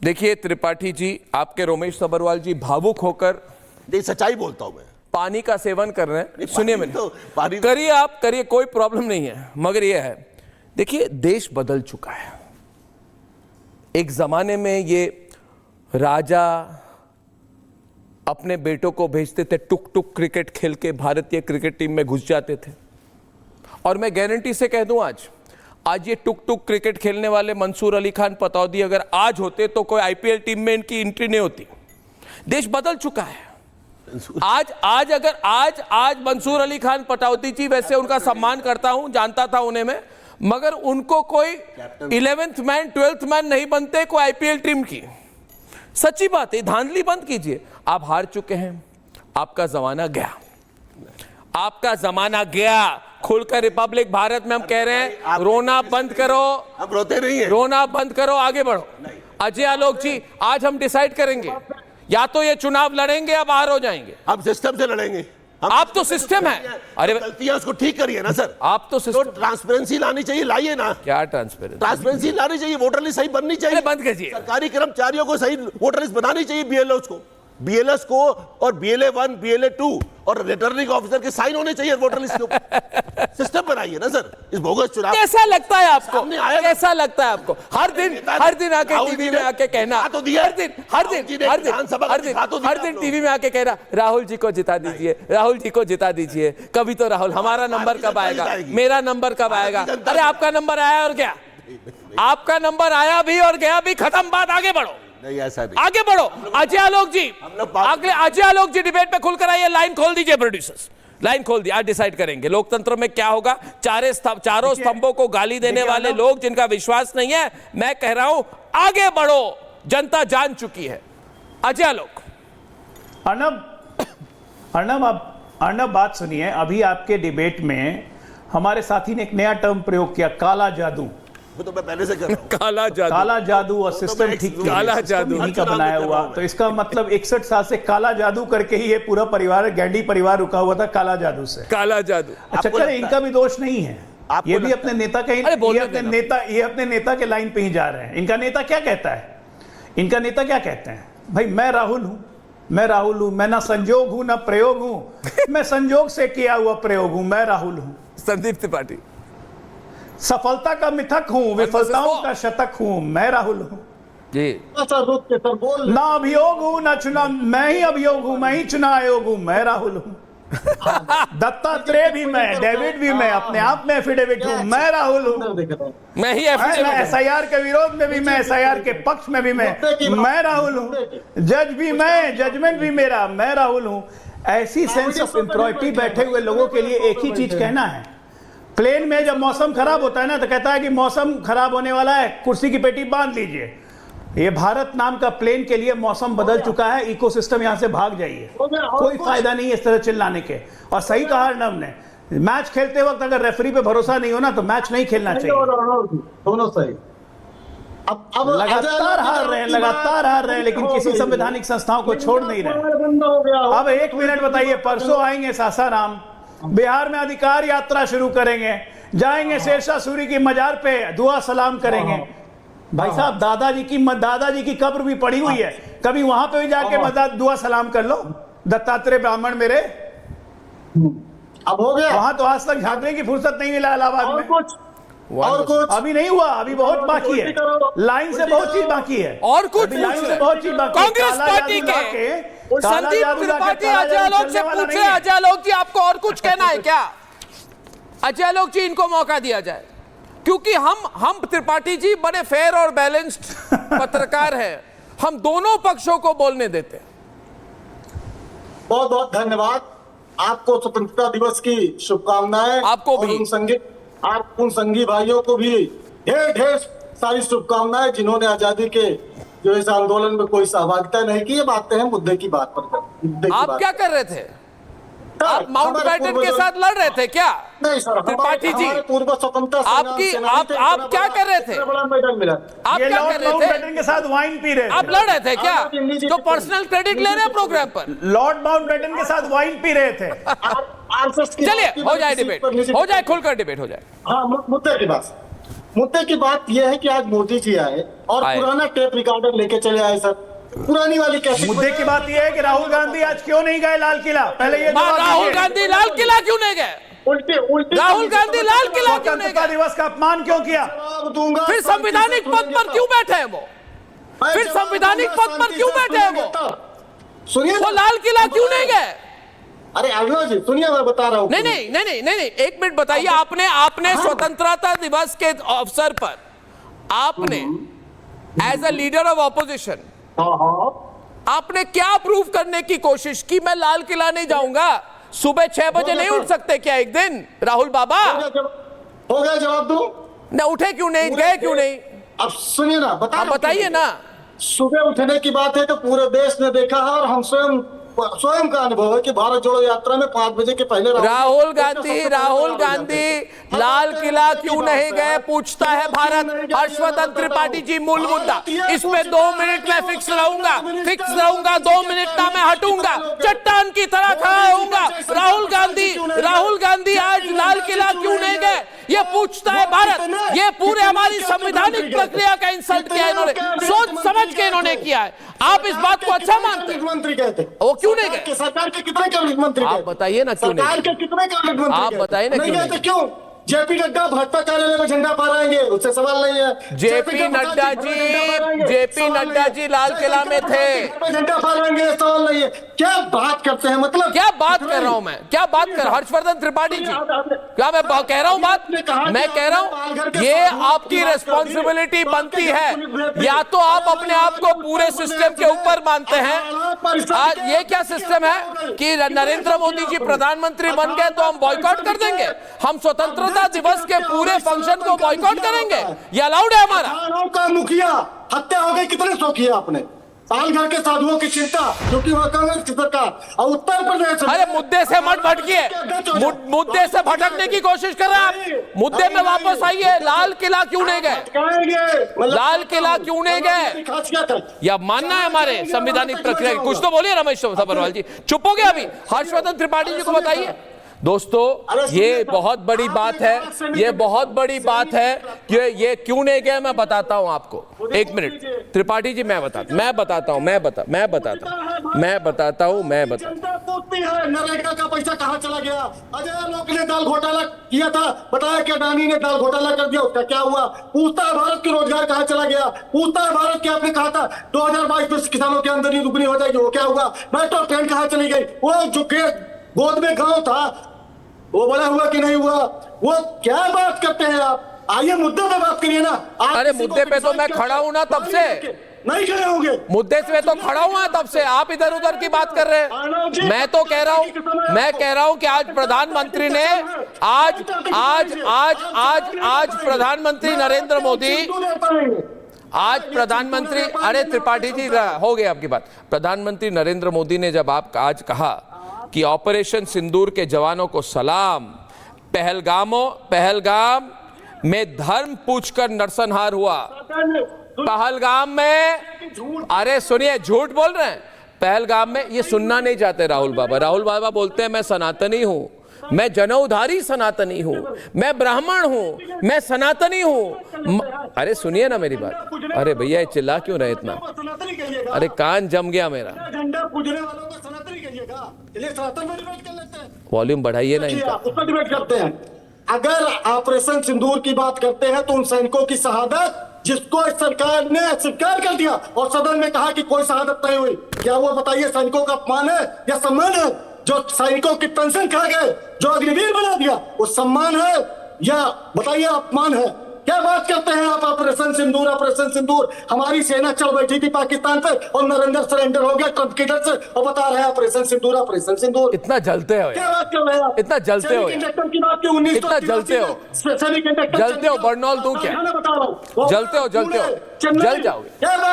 देखिए त्रिपाठी जी, आपके रोमेश सब्बरवाल जी भावुक होकर सच्चाई बोलता हूं मैं, पानी का सेवन कर रहे हैं। सुनिए मैंने तो करिए, आप करिए, कोई प्रॉब्लम नहीं है, मगर यह है, देखिए देश बदल चुका है। एक जमाने में ये राजा अपने बेटों को भेजते थे, टुक टुक क्रिकेट खेल के भारतीय क्रिकेट टीम में घुस जाते थे। और मैं गारंटी से कह दूं, आज ये टुक टुक क्रिकेट खेलने वाले मंसूर अली खान पतौदी अगर आज होते तो कोई आईपीएल टीम में इनकी एंट्री नहीं होती। देश बदल चुका है। आज मंसूर अली खान पटौदी जी, वैसे उनका सम्मान करता हूं, जानता था उन्हें मैं, मगर उनको कोई 11th मैन 12th मैन नहीं बनते कोई आईपीएल टीम की। सच्ची बात है, धांधली बंद कीजिए। आप हार चुके हैं, आपका जमाना गया, आपका जमाना गया। खुलकर रिपब्लिक भारत में हम कह रहे हैं, रोना बंद करो। हम रोते नहीं है, रोना बंद करो, आगे बढ़ो। अजय आलोक जी, आज हम डिसाइड करेंगे, या तो ये चुनाव लड़ेंगे या बाहर हो जाएंगे। हम सिस्टम से लड़ेंगे। आप तो सिस्टम है, अरे गलतियां उसको ठीक करिए ना सर। आप तो सिस्टम, ट्रांसपेरेंसी लानी चाहिए, लाइए ना। क्या ट्रांसपेरेंसी लानी चाहिए, वोटर लिस्ट सही बननी चाहिए। बंद कीजिए। सरकारी कर्मचारियों को सही वोटर लिस्ट बनानी चाहिए, बीएलएस को और BLA 1 BLA 2 और रिटर्निंग ऑफिसर के साइन होने चाहिए वोटर लिस्ट के ऊपर। सिस्टम बनाइए ना सर। इस बोगस चुनाव कैसा लगता है आपको? कैसा लगता है आपको? हर दिन आके टीवी में आके कहना, हर दिन टीवी में आके कहना, राहुल जी को जिता दीजिए, राहुल जी को जिता दीजिए। कभी तो राहुल, हमारा नंबर कब आएगा, मेरा नंबर कब आएगा? अरे आपका नंबर आया और गया, आपका नंबर आया भी और गया भी, खत्म बात, आगे बढ़ो। नहीं, ऐसा नहीं। आगे बढ़ो। अजय आलोक जी, अजय आलोक जी डिबेट पे खुलकर आइए, लाइन खोल दीजिए प्रोड्यूसर्स, लाइन खोल दी। आज डिसाइड करेंगे लोकतंत्र में क्या होगा। चारों स्तंभों को गाली देने वाले लोग जिनका विश्वास नहीं है, मैं कह रहा हूं आगे बढ़ो, जनता जान चुकी है। अजय आलोक। अर्नब बात सुनिए, अभी आपके डिबेट में हमारे साथी ने एक नया टर्म प्रयोग किया, काला जादू। तो मैं पहले से कर रहा हूं। काला जादू और सिस्टम ठीक, काला जादू इन्हीं का बनाया हुआ। तो इसका मतलब 61 साल से काला जादू करके ही ये पूरा परिवार, गैंडी परिवार रुका हुआ था काला जादू से। काला जादू। अच्छा चले, इनका भी दोष नहीं है, ये भी अपने नेता का, ये अपने नेता के लाइन पे ही जा रहे हैं। इनका नेता क्या कहता है? इनका नेता क्या कहते हैं? भाई मैं राहुल हूं, मैं ना संजोग हूं ना प्रयोग हूं, मैं संजोग से किया हुआ प्रयोग हूं, मैं राहुल हूं। संदीप त्रिपाठी। सफलता का मिथक हूं, विफलताओं का शतक हूं, मैं राहुल हूं जी। ना अभियोग हूं ना चुनाव, मैं ही अभियोग हूं, मैं ही चुनाव आयोग हूं, मैं राहुल हूं। दत्तात्रेय भी मैं, डेविड भी मैं, अपने आप में एफिडेविट हूं, मैं राहुल हूं। मैं ही एफिडेविट, SIR के विरोध में भी मैं, SIR के पक्ष में भी मैं राहुल हूं। जज भी मैं, जजमेंट भी मेरा, मैं राहुल हूं। ऐसी सेंस ऑफ इंप्रोरिटी बैठे हुए लोगों के लिए एक ही चीज कहना है। प्लेन में जब मौसम खराब होता है ना, तो कहता है कि मौसम खराब होने वाला है, कुर्सी की पेटी बांध लीजिए। ये भारत नाम का प्लेन के लिए मौसम बदल चुका है, इकोसिस्टम यहां से भाग जाइए, कोई फायदा नहीं है इस तरह चिल्लाने के। और सही कहा अर्नब ने, मैच खेलते वक्त अगर रेफरी पे भरोसा नहीं हो ना, तो मैच नहीं खेलना चाहिए। दोनों सही। अब लगातार हार रहे हैं, लेकिन किसी संवैधानिक संस्थाओं को छोड़ नहीं रहे। अब 1 मिनट बताइए, परसों आएंगे सासाराम, बिहार में अधिकार यात्रा शुरू करेंगे, जाएंगे शेरशाह सूरी की मजार पे दुआ सलाम करेंगे। भाई साहब, दादाजी की कब्र भी पड़ी हुई है, कभी वहां पे भी जाके दुआ सलाम कर लो। दत्तात्रेय ब्राह्मण मेरे, अब हो गया। वहां तो आज तक झांकने की फुर्सत नहीं मिला इलाहाबाद में। और कुछ अभी नहीं हुआ, अभी बहुत बाकी है, लाइन से बहुत चीज बाकी है, और कुछ लाइन से बहुत चीज बाकी है। कांग्रेस पार्टी के संदीप त्रिपाठी अजय आलोक से पूछे, अजय आलोक जी आपको और कुछ कहना है क्या? अजय आलोक जी, इनको मौका दिया जाए, क्योंकि हम त्रिपाठी जी बड़े फेयर और बैलेंस्ड पत्रकार हैं, हम दोनों पक्षों को बोलने देते हैं। बहुत बहुत धन्यवाद आपको, स्वतंत्रता दिवस की शुभकामनाएं। आपको भी, उन संगी भाइयों को भी ढेर सारी शुभकामनाएं जिन्होंने आजादी के जो इस आंदोलन में कोई सहभागिता नहीं की। ये बातें हैं मुद्दे की बात पर। आप क्या कर रहे थे? आप माउंटबेटन के साथ लड़ रहे थे क्या? नहीं सर, त्रिपाठी जी, पूर्व स्वतंत्रता आप क्या कर रहे थे? बड़ा मेडल मिला। आप क्या कर रहे थे? के साथ वाइन पी रहे थे, आप लड़ रहे थे क्या? तो पर्सनल क्रेडिट ले रहे हैं प्रोग्राम पर। लॉर्ड माउंटबेटन के साथ वाइन पी रहे थे। चलिए, हो जाए डिबेट, हो जाए, खुलकर डिबेट हो जाए। हाँ, मुद्दे की बात। मुद्दे की बात यह है कि आज मोदी जी आए और आए। पुराना टेप रिकॉर्डर लेके चले आए सर, पुरानी वाली कैसेट। मुद्दे की बात यह है कि राहुल गांधी आज क्यों नहीं गए लाल किला, पहले ये जवाब राहुल दीजिए। गांधी लाल किला क्यों नहीं गए? उल्टे उल्टे राहुल गांधी लाल किला क्यों नहीं स्वतंत्रता गए? दिवस का अपमान क्यों किया? जवाब दूंगा। फिर संवैधानिक पद पर क्यों बैठे हैं वो? मैं फिर जवाब संवैधानिक दूंगा, पद पर शांति क्यों से बैठे हैं वो? सुनिए वो ना। लाल किला क्यों नहीं गए? अरे अभिनव जी सुनिए, मैं बता रहा हूँ। नहीं, एक मिनट बताइए। आपने स्वतंत्रता दिवस के अवसर पर आपने as a leader of opposition आपने क्या प्रूव करने की कोशिश की? मैं लाल किला नहीं जाऊंगा। सुबह 6 बजे नहीं उठ सकते क्या एक दिन राहुल बाबा? हो गया जवाब दूं? न उठे क्यों नहीं, गए क्यों नहीं? अब सुनिए ना, आप बताइए ना। सुबह उठने की बात है तो पूरे देश ने देखा है और हम स्वयं का अनुभव है कि भारत जोड़ो यात्रा में 5 बजे के पहले राहुल गांधी लाल किला क्यों नहीं गए पूछता है भारत। हर्षवर्धन त्रिपाठी जी, मूल मुद्दा इसमें 2 मिनट में फिक्स रहूंगा 2 मिनट ना मैं हटूंगा, चट्टान की तरह खड़ा होऊंगा। राहुल गांधी आज लाल किला क्यों नहीं गए ये पूछता है भारत। ये पूरे हमारी संवैधानिक प्रक्रिया का इंसल्ट किया इन्होंने, सोच समझ के इन्होंने किया है। आप इस बात को अच्छा मानते हैं? मंत्री कहते वो क्यों नहीं गए? सरकार के कितने कैबिनेट मंत्री आप बताइए ना क्यों नहीं? सरकार के कितने कैबिनेट मंत्री आप बताइए ना क्यों गए? नहीं? क्यों जेपी नड्डा भाजपा कार्यालय में झंडा फहराएंगे, उससे सवाल नहीं है। जेपी नड्डा जी लाल किला में थे। झंडा फहराएंगे, सवाल नहीं है। क्या बात करते हैं, मतलब क्या बात कर रहा हूं मैं? क्या बात कर हर्षवर्धन त्रिपाठी जी? क्या मैं कह रहा हूं बात? मैं कह रहा हूं ये आपकी रिस्पॉन्सिबिलिटी बनती है। या तो आप अपने आप को पूरे सिस्टम के ऊपर मानते हैं। आज ये क्या सिस्टम है कि नरेंद्र मोदी जी प्रधानमंत्री बन गए तो हम बॉयकॉट कर देंगे? हम स्वतंत्रता दिवस के पूरे फंक्शन को बॉयकॉट करेंगे? ये अलाउड है हमारा? पहाड़ों का मुखिया हत्या हो गई, कितने सौ किया आपने? पालघर के साधुओं की चिंता, क्योंकि वह कांग्रेस की सरकार। और उत्तर प्रदेश, अरे मुद्दे से मत भटकिए, मुद्दे से भटकने की कोशिश कर रहे हैं आप। मुद्दे में वापस आइए। लाल किला क्यों नहीं गए? लाल किला क्यों नहीं गए? या मानना है हमारे संवैधानिक प्रक्रिया? कुछ तो बोलिए रमेश सब्बरवाल जी। चुप हो गए अभी? हर्षवर्धन त्रिपाठी जी को बताइए। दोस्तों ये बहुत बड़ी बात है, ये बहुत बड़ी बात है कि ये क्यों नहीं गए। मैं बताता हूं आपको, 1 मिनट त्रिपाठी जी। मैं बताता हूं। जनता पूछती है नरेगा का पैसा कहाँ चला गया? अजय लोक ने दाल घोटाला किया था, बताया कि अडानी ने दाल घोटाला कर दिया, उसका क्या हुआ? पूछता है भारत के रोजगार कहाँ चला गया? पूछता है भारत के, आपने कहा था 2022 में किसानों की आमदनी दुगनी हो जाएगी, वो क्या हुआ? मेट्रो ट्रेन कहाँ चली गई? वो जो गोद में गांव था वो बड़ा हुआ कि नहीं हुआ? वो क्या बात करते हैं आप? आइए मुद्दे पे बात करिए ना। अरे मुद्दे पे तो मैं खड़ा हूं ना तब से। नहीं खड़े होंगे? मुद्दे से तो खड़ा हुआ तब से, आप इधर उधर की बात कर रहे हैं। मैं तो कह रहा हूं कि आज प्रधानमंत्री ने आज प्रधानमंत्री नरेंद्र मोदी, आज प्रधानमंत्री, अरे त्रिपाठी जी हो गई आपकी बात। प्रधानमंत्री नरेंद्र मोदी ने जब आप आज कहा कि ऑपरेशन सिंदूर के जवानों को सलाम, पहलगाम में धर्म पूछकर नरसंहार हुआ। पहलगाम में, अरे सुनिए, झूठ बोल रहे हैं। पहलगाम में, ये सुनना नहीं चाहते राहुल बाबा बोलते हैं मैं सनातनी हूं, मैं जनउधारी सनातनी हूं, मैं ब्राह्मण हूं, मैं सनातनी हूं। अरे सुनिए ना मेरी बात। अरे भैया ये चिल्ला क्यों रहे इतना? अरे कान जम गया मेरा। झंडा पूजने वालों को सनातनी कहिएगा, इसलिए सनातन में डिबेट कर लेते हैं। वॉल्यूम बढ़ाइए ना इनका। उस पर डिबेट करते हैं। अगर ऑपरेशन सिंदूर की बात करते हैं तो उन सैनिकों की शहादत जिसको इस सरकार ने स्वीकार कर दिया और सदन में कहा कि कोई शहादत नहीं हुई, क्या वो बताइए सैनिकों का अपमान है या सम्मान है? जो सैनिकों की पेंशन खा गए, जो अग्निवीर बना दिया, वो सम्मान है या बताइए अपमान है? क्या बात करते हैं आप? ऑपरेशन सिंदूर। हमारी सेना चल बैठी थी पाकिस्तान पे और नरेंद्र सरेंडर हो गया ट्रंप के डर से, और बता रहे हैं ऑपरेशन सिंदूर। इतना जलते हो, क्या बात कर रहे हैं आप? इतना जलते हो, सेमीकंडक्टर की बात क्यों? 19 इतना जलते हो, सेमीकंडक्टर जलते हो, बर्नॉल दूं क्या? मैं बता रहा हूं, जलते हो, जल जाओगे। क्या बात